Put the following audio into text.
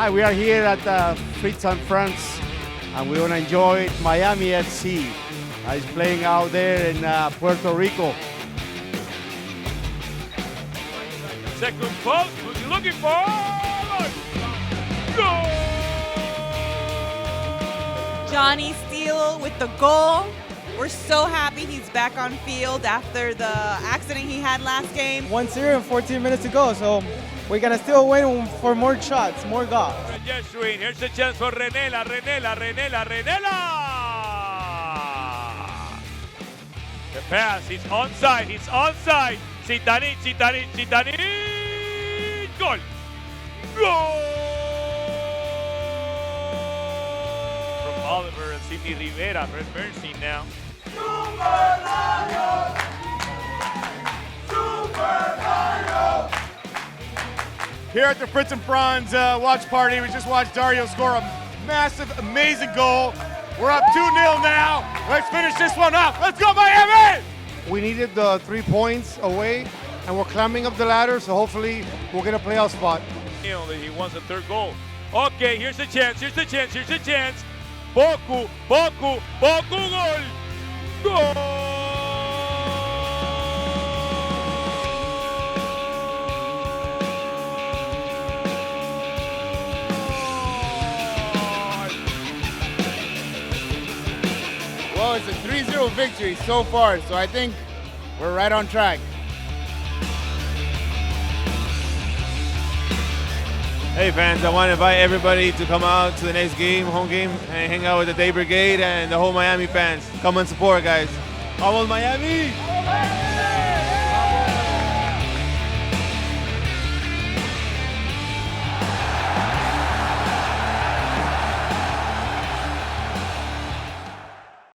tonight we are here at Fritz and France, and we're going to enjoy Miami FC. He's playing out there in Puerto Rico. Second post, who's he looking for? Goal! Johnny Steele with the goal. We're so happy he's back on field after the accident he had last game. 1-0 and 14 minutes to go, so we're gonna still win for more shots, more goals. Here's the chance for Renela. The pass, he's onside. Zitanich. Goal! From Oliver and Sidney Rivera, Red Bernstein now. Here at the Fritz and Franz watch party, we just watched Dario score a massive, amazing goal. We're up 2-0 now. Let's finish this one off. Let's go, Miami! We needed the 3 points away, and we're climbing up the ladder, so hopefully we'll get a playoff spot. He wants a third goal. Okay, here's the chance. Boku, goal! Well, it's a 3-0 victory so far, so I think we're right on track. Hey fans, I want to invite everybody to come out to the next game, home game, and hang out with the Day Brigade and the whole Miami fans. Come and support, guys. Vamos Miami!